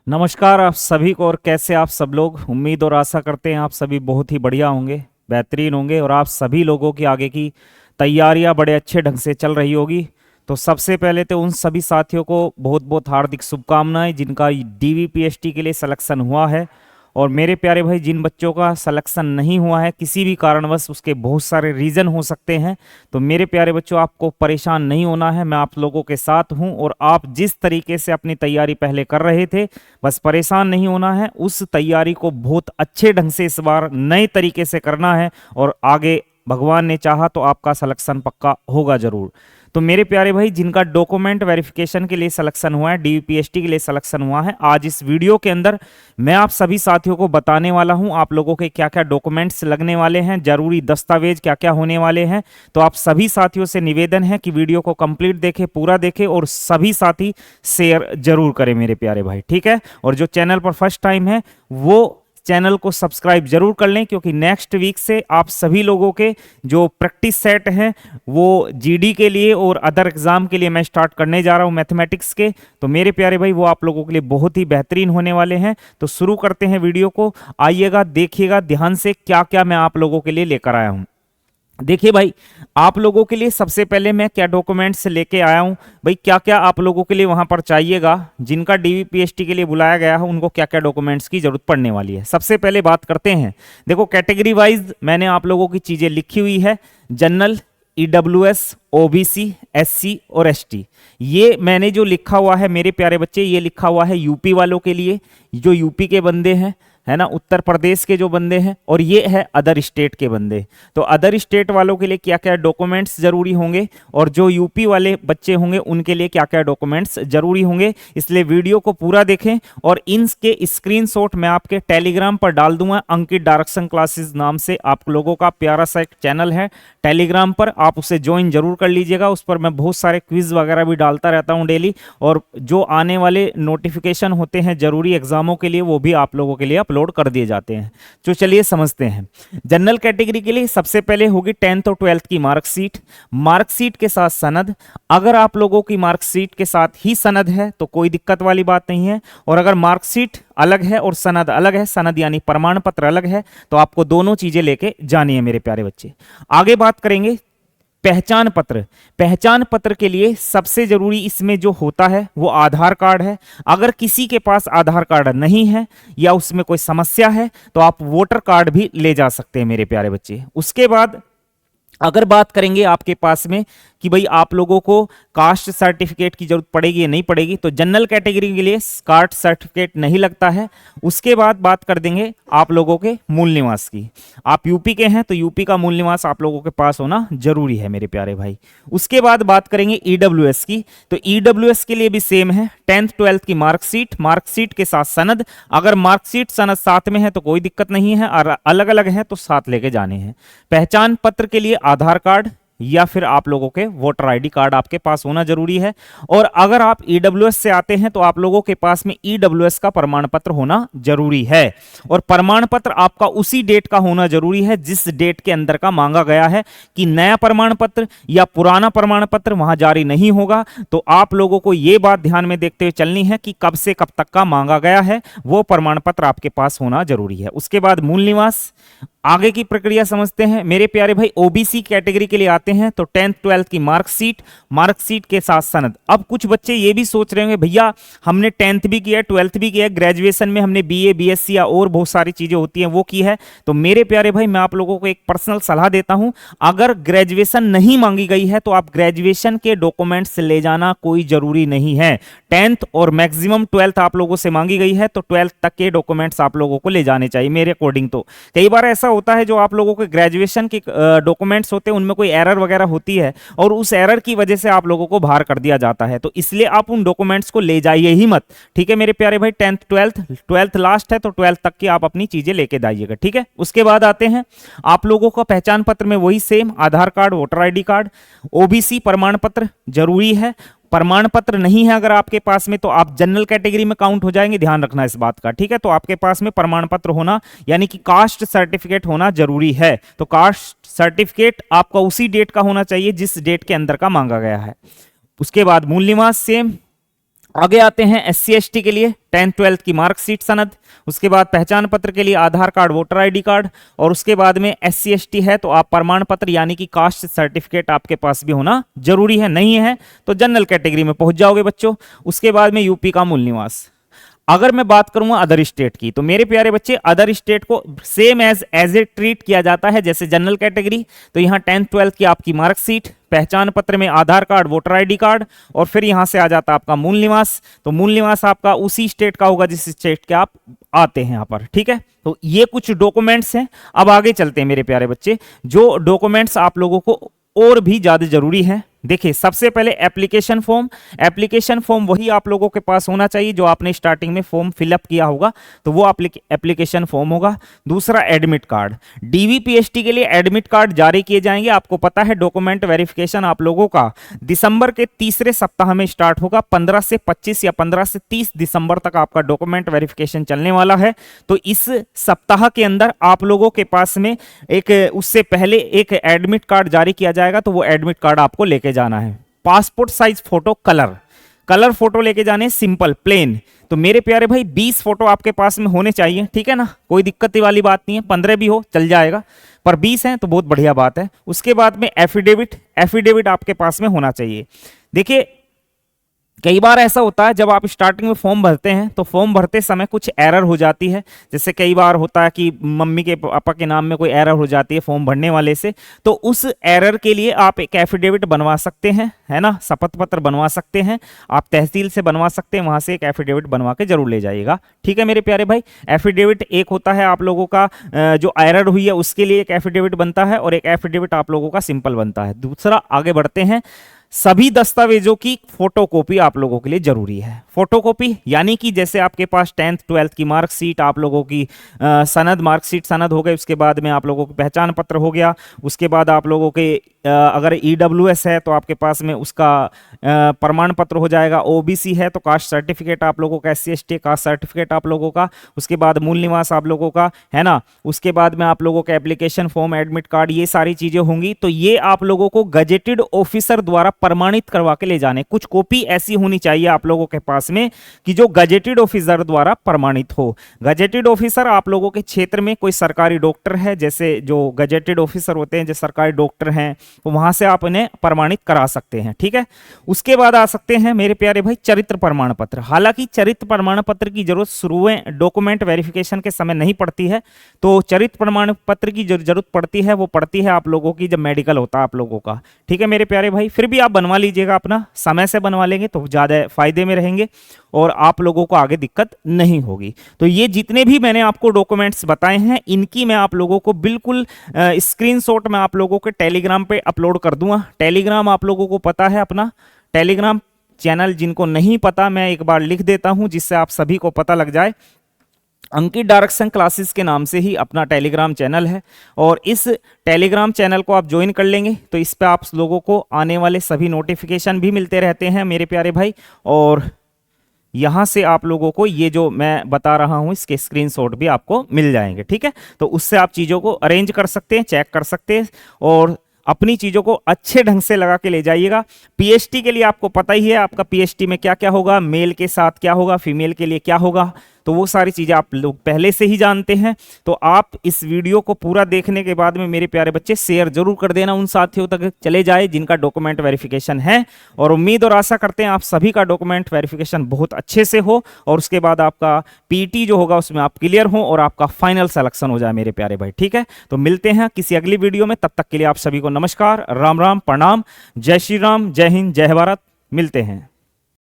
नमस्कार आप सभी को। और कैसे आप सब लोग? उम्मीद और आशा करते हैं आप सभी बहुत ही बढ़िया होंगे, बेहतरीन होंगे और आप सभी लोगों की आगे की तैयारियां बड़े अच्छे ढंग से चल रही होगी। तो सबसे पहले तो उन सभी साथियों को बहुत बहुत हार्दिक शुभकामनाएं जिनका डीवीपीएसटी के लिए सिलेक्शन हुआ है। और मेरे प्यारे भाई, जिन बच्चों का सिलेक्शन नहीं हुआ है किसी भी कारणवश, उसके बहुत सारे रीज़न हो सकते हैं। तो मेरे प्यारे बच्चों, आपको परेशान नहीं होना है, मैं आप लोगों के साथ हूं। और आप जिस तरीके से अपनी तैयारी पहले कर रहे थे, बस परेशान नहीं होना है। उस तैयारी को बहुत अच्छे ढंग से इस बार नए तरीके से करना है और आगे भगवान ने चाहा तो आपका सिलेक्शन पक्का होगा जरूर। तो मेरे प्यारे भाई, जिनका डॉक्यूमेंट वेरिफिकेशन के लिए सिलेक्शन हुआ है, डीवीपीएसटी के लिए सिलेक्शन हुआ है, आज इस वीडियो के अंदर मैं आप सभी साथियों को बताने वाला हूं आप लोगों के क्या क्या डॉक्यूमेंट्स लगने वाले हैं, जरूरी दस्तावेज क्या क्या होने वाले हैं। तो आप सभी साथियों से निवेदन है कि वीडियो को कंप्लीट देखें, पूरा देखें और सभी साथी शेयर जरूर करें मेरे प्यारे भाई, ठीक है। और जो चैनल पर फर्स्ट टाइम है वो चैनल को सब्सक्राइब जरूर कर लें, क्योंकि नेक्स्ट वीक से आप सभी लोगों के जो प्रैक्टिस सेट हैं वो जीडी के लिए और अदर एग्जाम के लिए मैं स्टार्ट करने जा रहा हूं, मैथमेटिक्स के। तो मेरे प्यारे भाई, वो आप लोगों के लिए बहुत ही बेहतरीन होने वाले हैं। तो शुरू करते हैं वीडियो को। आइएगा, देखिएगा ध्यान से क्या क्या मैं आप लोगों के लिए लेकर आया हूं। देखिए भाई, आप लोगों के लिए सबसे पहले मैं क्या डॉक्यूमेंट्स लेके आया हूं। भाई, क्या क्या आप लोगों के लिए वहां पर चाहिएगा, जिनका डीवीपीएसटी के लिए बुलाया गया है उनको क्या क्या डॉक्यूमेंट्स की जरूरत पड़ने वाली है। सबसे पहले बात करते हैं। देखो, कैटेगरी वाइज मैंने आप लोगों की चीजें लिखी हुई है। जनरल, ईडब्ल्यूएस, ओबीसी, एससी और एसटी। ये मैंने जो लिखा हुआ है मेरे प्यारे बच्चे, ये लिखा हुआ है यूपी वालों के लिए, जो यूपी के बंदे हैं, है ना, उत्तर प्रदेश के जो बंदे हैं, और ये है अदर स्टेट के बंदे। तो अदर स्टेट वालों के लिए क्या क्या डॉक्यूमेंट्स जरूरी होंगे और जो यूपी वाले बच्चे होंगे उनके लिए क्या क्या डॉक्यूमेंट्स जरूरी होंगे, इसलिए वीडियो को पूरा देखें। और इनके स्क्रीनशॉट मैं आपके टेलीग्राम पर डाल दूंगा। अंकित डायरेक्शन क्लासेस नाम से आप लोगों का प्यारा सा एक चैनल है टेलीग्राम पर, आप उसे ज्वाइन जरूर कर लीजिएगा। उस पर मैं बहुत सारे क्विज वगैरह भी डालता रहता हूँ डेली, और जो आने वाले नोटिफिकेशन होते हैं जरूरी एग्जामों के लिए वो भी आप लोगों के लिए अपलोड कर दिए जाते हैं। तो चलिए समझते हैं। जनरल कैटेगरी के लिए सबसे पहले होगी 10th और 12th की मार्कशीट, मार्कशीट के साथ सनद। अगर आप लोगों की मार्कशीट के साथ ही सनद है तो कोई दिक्कत वाली बात नहीं है, और अगर मार्कशीट अलग है और सनद अलग है, सनद यानी प्रमाण पत्र अलग है, तो आपको दोनों चीजें लेके जानी है मेरे प्यारे बच्चे। आगे बात करेंगे पहचान पत्र। पहचान पत्र के लिए सबसे जरूरी इसमें जो होता है वो आधार कार्ड है। अगर किसी के पास आधार कार्ड नहीं है या उसमें कोई समस्या है तो आप वोटर कार्ड भी ले जा सकते हैं मेरे प्यारे बच्चे। उसके बाद अगर बात करेंगे आपके पास में कि भाई आप लोगों को कास्ट सर्टिफिकेट की जरूरत पड़ेगी या नहीं पड़ेगी, तो जनरल कैटेगरी के लिए कास्ट सर्टिफिकेट नहीं लगता है। उसके बाद बात कर देंगे आप लोगों के मूल निवास की। आप यूपी के हैं तो यूपी का मूल निवास आप लोगों के पास होना जरूरी है मेरे प्यारे भाई। उसके बाद बात करेंगे ईडब्ल्यूएस की। तो ईडब्ल्यूएस के लिए भी सेम है, 10th 12th की मार्कशीट, मार्कशीट के साथ सनद। अगर मार्कशीट सनद साथ में है तो कोई दिक्कत नहीं है, और अलग अलग है तो साथ लेके जाने हैं। पहचान पत्र के लिए आधार कार्ड या फिर आप लोगों के वोटर आईडी कार्ड आपके पास होना जरूरी है। और अगर आप ईडब्ल्यूएस से आते हैं तो आप लोगों के पास में ईडब्ल्यूएस का प्रमाण पत्र होना जरूरी है। और प्रमाण पत्र आपका उसी डेट का होना जरूरी है जिस डेट के अंदर का मांगा गया है, कि नया प्रमाण पत्र या पुराना प्रमाण पत्र वहां जारी नहीं होगा। तो आप लोगों को यह बात ध्यान में देखते हुए चलनी है कि कब से कब तक का मांगा गया है, वो प्रमाण पत्र आपके पास होना जरूरी है। उसके बाद मूल निवास। आगे की प्रक्रिया समझते हैं मेरे प्यारे भाई। ओबीसी कैटेगरी के लिए आते हैं तो 10th 12th की मार्कशीट, मार्कशीट के साथ सनद। अब कुछ बच्चे ये भी सोच रहे होंगे, भैया हमने 10th भी किया है, 12th भी किया है, ग्रेजुएशन में हमने बीए बीएससी या और बहुत सारी चीजें होती हैं वो की है। तो मेरे प्यारे भाई, मैं आप लोगों को एक पर्सनल सलाह देता हूं, अगर ग्रेजुएशन नहीं मांगी गई है तो आप ग्रेजुएशन के डॉक्यूमेंट्स ले जाना कोई जरूरी नहीं है। 10th और मैक्सिमम 12th आप लोगों से मांगी गई है तो 12th तक के डॉक्यूमेंट्स आप लोगों को ले जाने चाहिए मेरे अकॉर्डिंग। तो कई बार ऐसा होता है जो आप लोगों के ग्रेजुएशन के डॉक्यूमेंट्स होते हैं उनमें कोई एरर वगैरह होती है और उस एरर की वजह से आप लोगों को बाहर कर दिया जाता है, तो इसलिए आप उन डॉक्यूमेंट्स को ले जाइए ही मत, ठीक है मेरे प्यारे भाई। 10th 12th लास्ट है तो 12th तक की आप अपनी चीजें लेके जाइएगा, ठीक है। उसके बाद आते हैं आप लोगों का पहचान पत्र में वही same Aadhaar card, voter ID card. OBC प्रमाण पत्र जरूरी है। प्रमाण पत्र नहीं है अगर आपके पास में तो आप जनरल कैटेगरी में काउंट हो जाएंगे, ध्यान रखना इस बात का, ठीक है। तो आपके पास में प्रमाण पत्र होना यानी कि कास्ट सर्टिफिकेट होना जरूरी है। तो कास्ट सर्टिफिकेट आपका उसी डेट का होना चाहिए जिस डेट के अंदर का मांगा गया है। उसके बाद मूल निवास सेम, आगे आते हैं SC ST के लिए 10th 12th की मार्कशीट सनद, उसके बाद पहचान पत्र के लिए आधार कार्ड, वोटर आईडी कार्ड, और उसके बाद में SC ST है तो आप प्रमाण पत्र यानी कि कास्ट सर्टिफिकेट आपके पास भी होना जरूरी है, नहीं है तो जनरल कैटेगरी में पहुंच जाओगे बच्चों। उसके बाद में यूपी का मूल निवास। अगर मैं बात करूंगा अदर स्टेट की, तो मेरे प्यारे बच्चे अदर स्टेट को सेम एज ए ट्रीट किया जाता है जैसे जनरल कैटेगरी। तो यहाँ 10th 12th की आपकी मार्कशीट, पहचान पत्र में आधार कार्ड, वोटर आईडी कार्ड, और फिर यहां से आ जाता है आपका मूल निवास। तो मूल निवास आपका उसी स्टेट का होगा जिस स्टेट के आप आते हैं यहाँ पर, ठीक है। तो ये कुछ डॉक्यूमेंट्स हैं। अब आगे चलते हैं मेरे प्यारे बच्चे, जो डॉक्यूमेंट्स आप लोगों को और भी ज्यादा जरूरी है। देखिए सबसे पहले एप्लीकेशन फॉर्म। एप्लीकेशन फॉर्म वही आप लोगों के पास होना चाहिए जो आपने स्टार्टिंग में फॉर्म फिलअप किया होगा, तो वो एप्लीकेशन फॉर्म होगा। दूसरा एडमिट कार्ड। DVPST के लिए एडमिट कार्ड जारी किए जाएंगे। आपको पता है डॉक्यूमेंट वेरिफिकेशन आप लोगों का दिसंबर के तीसरे सप्ताह में स्टार्ट होगा। 15 से 25 या 15 से 30 दिसंबर तक आपका डॉक्यूमेंट वेरिफिकेशन चलने वाला है। तो इस सप्ताह के अंदर आप लोगों के पास में एक उससे पहले एक एडमिट कार्ड जारी किया जाएगा, तो वो एडमिट कार्ड आपको लेके जाना है। Passport size photo colour photo लेके जाने, सिंपल प्लेन। तो मेरे प्यारे भाई 20 फोटो आपके पास में होने चाहिए, ठीक है ना, कोई दिक्कत वाली बात नहीं है। 15 भी हो चल जाएगा, पर 20 हैं तो बहुत बढ़िया बात है। उसके बाद में एफिडेविट आपके पास में होना चाहिए। देखिए कई बार ऐसा होता है जब आप स्टार्टिंग में फॉर्म भरते हैं तो फॉर्म भरते समय कुछ एरर हो जाती है। जैसे कई बार होता है कि मम्मी के पापा के नाम में कोई एरर हो जाती है फॉर्म भरने वाले से, तो उस एरर के लिए आप एक एफिडेविट बनवा सकते हैं, है ना, शपथ पत्र बनवा सकते हैं। आप तहसील से बनवा सकते हैं, वहां से एक एफिडेविट बनवा के जरूर ले जाइएगा, ठीक है मेरे प्यारे भाई। एफिडेविट एक होता है आप लोगों का जो एरर हुई है उसके लिए एक एफिडेविट बनता है, और एक एफिडेविट आप लोगों का सिंपल बनता है। दूसरा आगे बढ़ते हैं, सभी दस्तावेजों की फोटोकॉपी आप लोगों के लिए जरूरी है। फोटोकॉपी यानी कि जैसे आपके पास 10th 12th की मार्कशीट, आप लोगों की सनद, मार्कशीट सनद हो गई, उसके बाद में आप लोगों की पहचान पत्र हो गया, उसके बाद आप लोगों के अगर EWS है तो आपके पास में उसका प्रमाण पत्र हो जाएगा। OBC है तो कास्ट सर्टिफिकेट आप लोगों का, SC ST कास्ट सर्टिफिकेट आप लोगों का, उसके बाद मूल निवास आप लोगों का, है ना। उसके बाद में आप लोगों का एप्लीकेशन फॉर्म, एडमिट कार्ड, ये सारी चीजें होंगी। तो ये आप लोगों को गजेटेड ऑफिसर द्वारा प्रमाणित करवा के ले जाने। कुछ कॉपी ऐसी होनी चाहिए आप लोगों के पास में कि जो गजेटेड ऑफिसर द्वारा प्रमाणित हो। गजेटेड ऑफिसर आप लोगों के क्षेत्र में कोई सरकारी डॉक्टर है, जैसे जो गजेटेड ऑफिसर होते हैं जो सरकारी डॉक्टर हैं, तो वहां से आप इन्हें प्रमाणित करा सकते हैं, ठीक है। उसके बाद आ सकते हैं मेरे प्यारे भाई चरित्र प्रमाण पत्र। हालांकि चरित्र प्रमाण पत्र की जरूरत शुरुआत डॉक्यूमेंट वेरिफिकेशन के समय नहीं पड़ती है, तो चरित्र प्रमाण पत्र की जो जरूरत पड़ती है वो पड़ती है आप लोगों की जब मेडिकल होता है आप लोगों का, ठीक है मेरे प्यारे भाई। फिर भी आप बनवा लीजिएगा, अपना समय से बनवा लेंगे तो ज्यादा फायदे में रहेंगे और आप लोगों को आगे दिक्कत नहीं होगी। तो ये जितने भी मैंने आपको डॉक्यूमेंट्स बताए हैं इनकी मैं आप लोगों को बिल्कुल स्क्रीनशॉट मैं आप लोगों के टेलीग्राम पे अपलोड कर दूंगा। टेलीग्राम आप लोगों को पता है, अपना टेलीग्राम चैनल जिनको नहीं पता मैं एक बार लिख देता हूं जिससे आप सभी को पता लग जाए। अंकित डायरेक्शन क्लासेस के नाम से ही अपना टेलीग्राम चैनल है, और इस टेलीग्राम चैनल को आप ज्वाइन कर लेंगे तो इस पे आप लोगों को आने वाले सभी नोटिफिकेशन भी मिलते रहते हैं मेरे प्यारे भाई। और यहां से आप लोगों को ये जो मैं बता रहा हूं इसके स्क्रीनशॉट भी आपको मिल जाएंगे, ठीक है। तो उससे आप चीजों को अरेंज कर सकते हैं, चेक कर सकते हैं और अपनी चीजों को अच्छे ढंग से लगा के ले जाइएगा। PST के लिए आपको पता ही है आपका PST में क्या क्या होगा, मेल के साथ क्या होगा, फीमेल के लिए क्या होगा, तो वो सारी चीजें आप लोग पहले से ही जानते हैं। तो आप इस वीडियो को पूरा देखने के बाद में मेरे प्यारे बच्चे शेयर जरूर कर देना, उन साथियों तक चले जाए जिनका डॉक्यूमेंट वेरिफिकेशन है। और उम्मीद और आशा करते हैं आप सभी का डॉक्यूमेंट वेरिफिकेशन बहुत अच्छे से हो और उसके बाद आपका PT जो होगा उसमें आप क्लियर हो और आपका फाइनल सिलेक्शन हो जाए मेरे प्यारे भाई, ठीक है। तो मिलते हैं किसी अगली वीडियो में, तब तक के लिए आप सभी को नमस्कार, राम राम, प्रणाम, जय श्री राम, जय हिंद, जय भारत। मिलते हैं।